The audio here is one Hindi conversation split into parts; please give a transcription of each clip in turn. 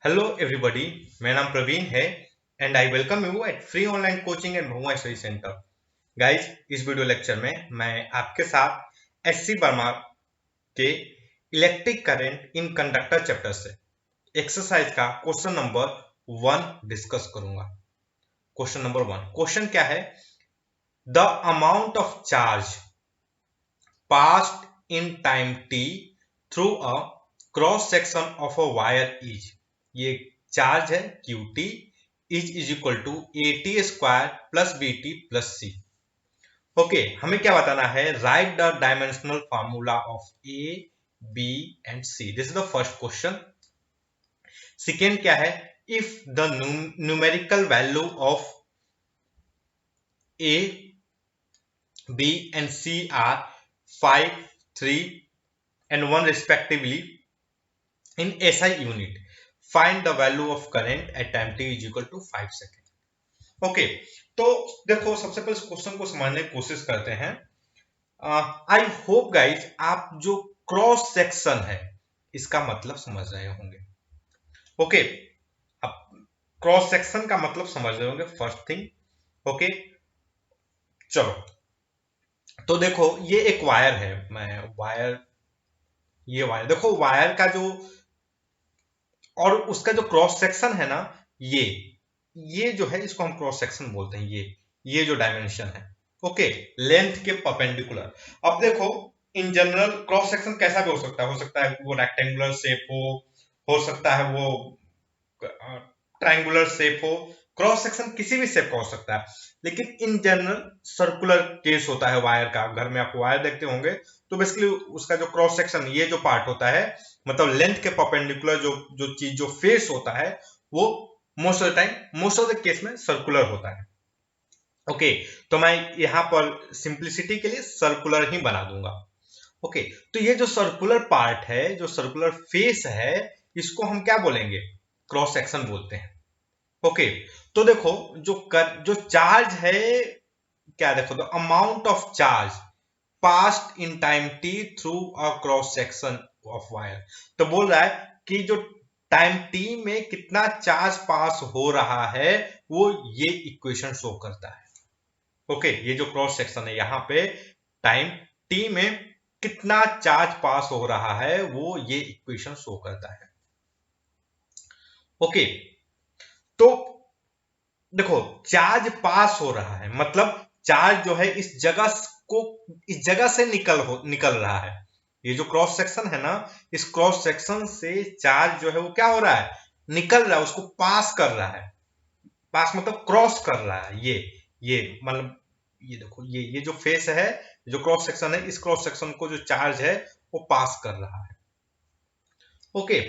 हेलो एवरीबॉडी, मेरा नाम प्रवीण है and I welcome you at free online coaching and Bhagwa study centre. Guys, इस वीडियो लेक्चर में मैं आपके साथ एससी वर्मा के electric current in conductor chapter से एक्सरसाइज का क्वेश्चन नंबर 1 डिस्कस करूंगा। क्वेश्चन नंबर 1 क्वेश्चन क्या है? The amount of charge passed in time t through a cross section of a wire is, ये चार्ज है qt is equal to at square plus bt plus c। Okay, हमें क्या बताना है? Write the dimensional formula of a b and c। This is the first question. Second क्या है? If the numerical value of a b and c are 5, 3 and 1 respectively in SI unit, find the value of current at time t is equal to 5 second. Okay, तो देखो, सबसे पहले इस क्वेश्चन को समझने की कोशिश करते हैं। आई होप गाइज आप जो क्रॉस सेक्शन है इसका मतलब समझ रहे होंगे। ओके, अब क्रॉस सेक्शन का मतलब समझ रहे होंगे फर्स्ट थिंग। ओके, चलो, तो देखो ये एक वायर है। ये वायर देखो, वायर का जो और उसका जो क्रॉस सेक्शन है ना, ये जो है इसको हम क्रॉस सेक्शन बोलते हैं। ये जो डायमेंशन है, ओके, लेंथ के परपेंडिकुलर। अब देखो, इन जनरल क्रॉस सेक्शन कैसा भी हो सकता है वो रेक्टेंगुलर शेप हो सकता है वो ट्रायंगुलर शेप हो। क्रॉस सेक्शन किसी भी शेप का हो सकता है, लेकिन इन जनरल सर्कुलर केस होता है वायर का। घर में आप वायर देखते होंगे तो बेसिकली उसका जो क्रॉस सेक्शन, ये जो पार्ट होता है, मतलब लेंथ के परपेंडिकुलर जो चीज, जो फेस होता है, वो most of the time, most of the case में सर्कुलर होता है। ओके, तो मैं यहां पर सिंप्लिसिटी के लिए सर्कुलर ही बना दूंगा। ओके, तो ये जो सर्कुलर पार्ट है, जो सर्कुलर फेस है, इसको हम क्या बोलेंगे? क्रॉस सेक्शन बोलते हैं। ओके, तो देखो, जो चार्ज है, क्या देखो, the amount of charge past in time T through a cross section of wire. तो बोल रहा है कि जो टाइम टी में कितना चार्ज पास हो रहा है, वो ये इक्वेशन शो करता है। ओके, ये जो क्रॉस सेक्शन है यहाँ पे टाइम टी में कितना चार्ज पास हो रहा है, वो ये इक्वेशन शो करता है। ओके, तो देखो, चार्ज पास हो रहा है मतलब चार्ज जो है इस जगह से निकल रहा है। ये जो क्रॉस सेक्शन है ना, इस क्रॉस सेक्शन से चार्ज जो है वो क्या हो रहा है? निकल रहा है, उसको पास कर रहा है। पास मतलब क्रॉस कर रहा है। ये मतलब, ये देखो, ये जो फेस है, जो क्रॉस सेक्शन है, इस क्रॉस सेक्शन को जो चार्ज है वो पास कर रहा है। ओके,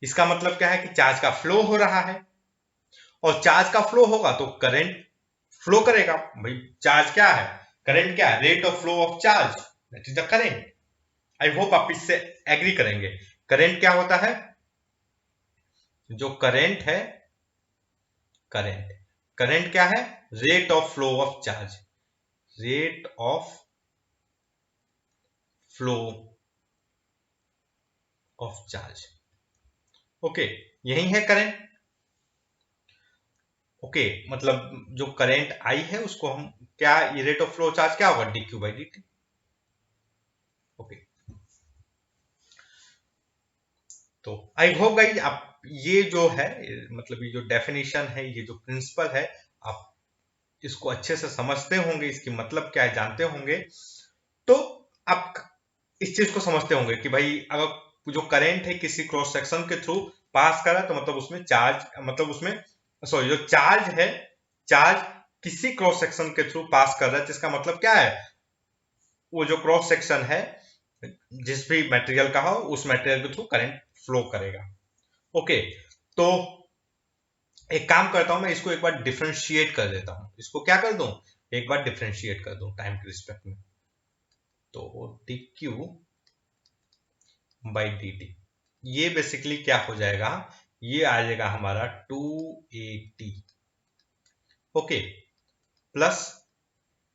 इसका मतलब क्या है कि चार्ज का फ्लो हो रहा है, और चार्ज का फ्लो होगा तो करंट फ्लो करेगा। भाई, चार्ज क्या है? करंट क्या है? Rate of flow of charge, that is the current. I hope आप इससे एग्री करेंगे। करंट क्या होता है? जो करंट है, करंट करंट क्या है? Rate of flow of charge, rate of flow of charge. Okay, यही है करंट। ओके, मतलब जो करंट आई है उसको हम क्या, ये रेट ऑफ फ्लो चार्ज क्या होगा? dq by dt। ओके, तो आई होप गाइस आप ये जो है, मतलब ये जो डेफिनेशन है, ये जो प्रिंसिपल है, आप इसको अच्छे से समझते होंगे, इसकी मतलब क्या है जानते होंगे। तो आप इस चीज को समझते होंगे कि भाई, अगर जो करंट है किसी क्रॉस सेक्शन के थ्रू पास कर रहा है, तो मतलब उसमें चार्ज, मतलब उसमें, सॉरी, जो चार्ज है, चार्ज किसी क्रॉस सेक्शन के थ्रू पास कर रहा है, जिसका मतलब क्या है? वो जो क्रॉस सेक्शन है, जिस भी मटेरियल का हो, उस मटेरियल के थ्रू करंट फ्लो करेगा। ओके, तो एक काम करता हूं, मैं इसको एक बार डिफरेंशिएट कर देता हूं। इसको क्या कर दूं? एक बार डिफरेंशिएट कर दूं टाइम के रिस्पेक्ट में। तो dq बाई dt, ये बेसिकली क्या हो जाएगा? ये आ जाएगा हमारा 2at, okay, plus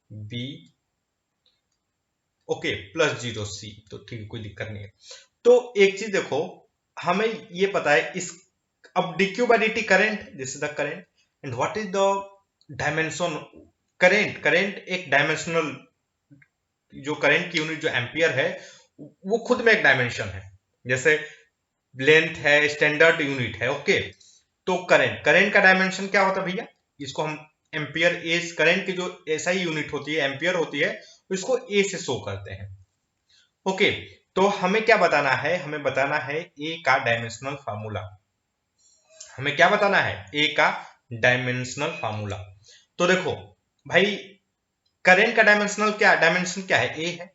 b, okay, plus 0c। तो ठीक है, कोई दिक्कत नहीं है। तो एक चीज देखो, हमें ये पता है, इस अब dq by dt current, this is the current, and what is the dimension current एक डायमेंशनल, जो करंट की यूनिट जो एम्पियर है वो खुद में एक डायमेंशन है, जैसे लेंथ है, स्टैंडर्ड यूनिट है। ओके, तो करंट का डायमेंशन क्या होता है भैया, इसको हम एम्पियर ए, करंट की जो एसआई यूनिट होती है एम्पियर होती है, इसको ए से शो करते हैं। ओके, तो हमें क्या बताना है, हमें बताना है ए का डायमेंशनल फार्मूला, हमें क्या बताना है, ए का डायमेंशनल फार्मूला। तो देखो भाई, करंट का डायमेंशन क्या है, ए है,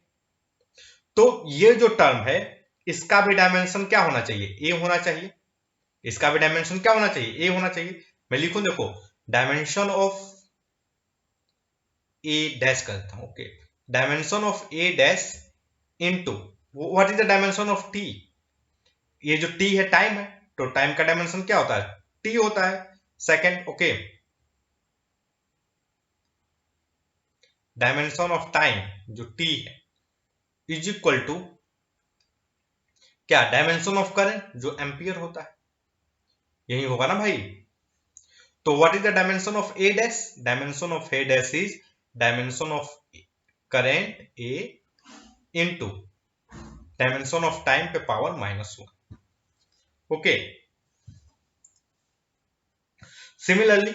तो ये जो टर्म है इसका भी डायमेंशन क्या होना चाहिए, ए होना चाहिए, इसका भी डायमेंशन क्या होना चाहिए, ए होना चाहिए। मैं लिखूं, देखो डायमेंशन ऑफ ए डैश करता हूं। Okay, dimension of A dash into what is the dimension of T, ये जो टी है टाइम है, तो टाइम का डायमेंशन क्या होता है, टी होता है, second. Okay, dimension of time जो टी है इज इक्वल टू क्या, डायमेंशन ऑफ करंट जो एम्पियर होता है, यही होगा ना भाई। तो what is the dimension of A dash, dimension of A dash is dimension of current A into dimension of time पे पावर -1। ओके, सिमिलरली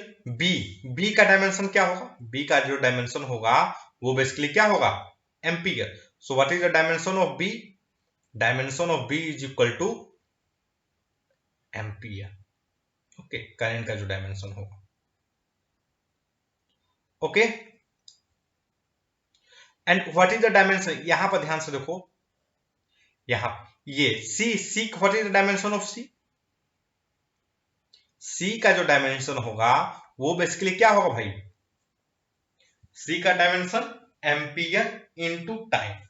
बी का डायमेंशन क्या होगा, बी का जो डायमेंशन होगा वो बेसिकली क्या होगा, ampere. So what is the dimension of B, dimension of B is equal to ampere. Okay, current का जो डायमेंशन होगा। Okay, and what is the dimension, यहां पर ध्यान से देखो, यहां ये C what is the dimension of C, C का जो डायमेंशन होगा वो बेसिकली क्या होगा भाई, सी का dimension ampere into time,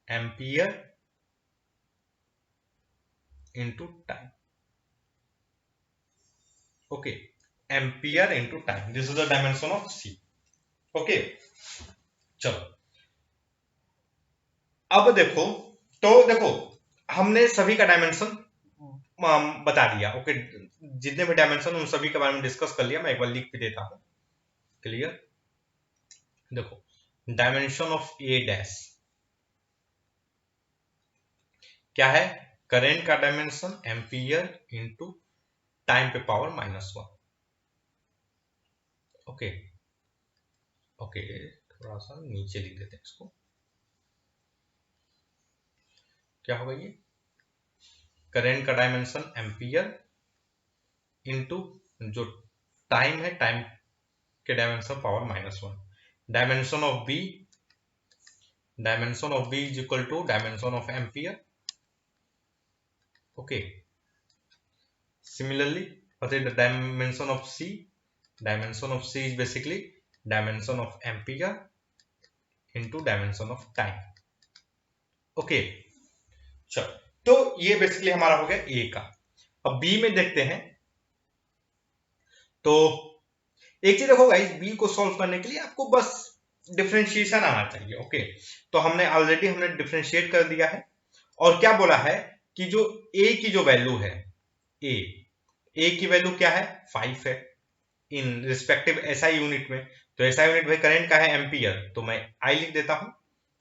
ampere into time. Okay, ampere into time, this is the dimension of C. Okay, चलो अब देखो, तो देखो हमने सभी का डायमेंशन बता दिया। ओके, जितने भी डायमेंशन उन सभी के बारे में डिस्कस कर लिया, मैं एक बार लिख भी देता हूं, क्लियर। देखो डायमेंशन ऑफ ए डैश क्या है, करंट का डायमेंशन एम्पियर इनटू टाइम पे पावर -1। ओके ओके, थोड़ा सा नीचे लिख देते हैं इसको, क्या होगा ये, करंट का डायमेंशन एम्पियर इनटू जो टाइम है, टाइम के dimension power -1, dimension of B, dimension of B is equal to dimension of ampere. Okay, similarly what is the dimension of c, dimension of c is basically dimension of ampere into dimension of time। Okay, चलो तो ये बेसिकली हमारा हो गया ए का। अब बी में देखते हैं, तो एक चीज देखो गाइस, बी को सॉल्व करने के लिए आपको बस डिफरेंशिएशन आना चाहिए। ओके, तो हमने डिफरेंशिएट कर दिया है, और क्या बोला है कि जो ए की जो वैल्यू है, ए की वैल्यू क्या है, 5 है इन रिस्पेक्टिव एसआई यूनिट में। तो एसआई यूनिट भाई करंट का है एम्पियर, तो मैं आई लिख देता हूं।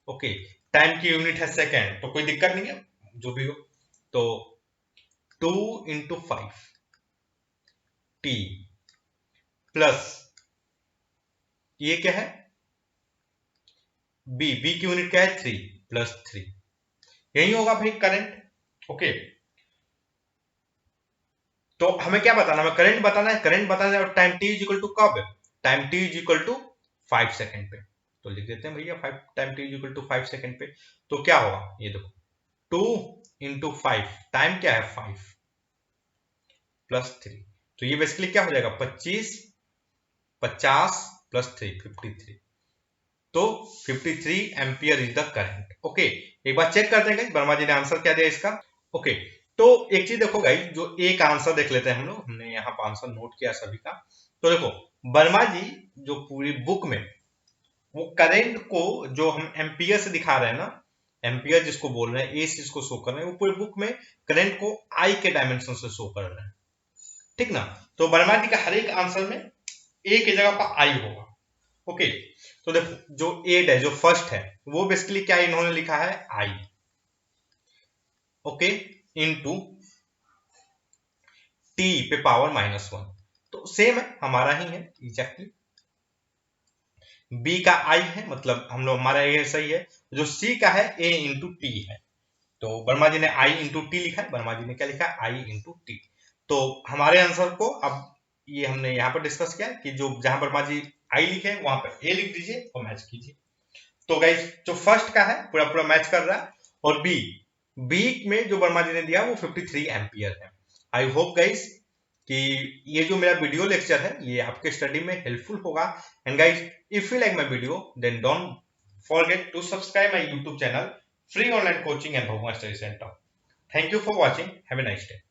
ओके, टाइम की यूनिट है सेकेंड, तो कोई दिक्कत नहीं है जो भी हो। तो 2 × 5 टी प्लस ये क्या है, बी की यूनिट क्या है, 3 + 3, यही होगा भाई करंट। ओके, तो हमें क्या बताना है, करंट बताना है, करंट बताना है, और time T is equal to कब, time T is equal to 5 second पे, तो लिख देते हैं भैया 5, time T is equal to 5 second पे। तो क्या होगा, ये देखो 2 × 5, टाइम क्या है 5 + 3, तो ये बेसिकली क्या हो जाएगा 25, 50 + 3 53, तो 53 ampere is the current. Okay, एक बार चेक करते हैं वर्मा जी ने आंसर क्या दिया इसका। ओके, तो एक चीज देखो गाइस, जो ए का आंसर देख लेते हैं हम लोग, हमने यहाँ पर आंसर नोट किया सभी का। तो देखो वर्मा जी जो पूरी बुक में वो करंट को जो हम एम्पियर से दिखा रहे हैं ना, एम्पियर जिसको बोल रहे हैं, ए जिसको शो कर रहे हैं, वो पूरे बुक में करंट को आई के डायमेंशन से शो कर रहे हैं, ठीक ना। तो वर्मा जी का हर एक आंसर में ए की जगह पर आई होगा। ओके, तो देखो जो एड है, जो फर्स्ट है, वो बेसिकली क्या इन्होंने लिखा है, आई, ओके, इनटू टी पे पावर -1, तो सेम है, हमारा ही है एग्जैक्टली। बी का आई है, मतलब हम लोग, हमारा ये सही है। जो सी का है, ए इंटू टी है, तो वर्मा जी ने आई इंटू टी लिखा है, वर्मा जी ने क्या लिखा है, आई इंटू टी। तो हमारे आंसर को अब ये हमने यहाँ पर डिस्कस किया कि जो जहां वर्मा जी आई लिखे वहां पर ए लिख दीजिए और मैच कीजिए। तो गाइस जो फर्स्ट का है पूरा पूरा मैच कर रहा है, और बी में जो वर्मा जी ने दिया वो 53 एम्पियर है। आई होप गाइस कि ये जो मेरा वीडियो लेक्चर है ये आपके स्टडी में हेल्पफुल होगा। And guys, if you like my video then don't forget to subscribe my YouTube channel, Free Online Coaching and Bhagwan Study Center. Thank you for watching. Have a nice day.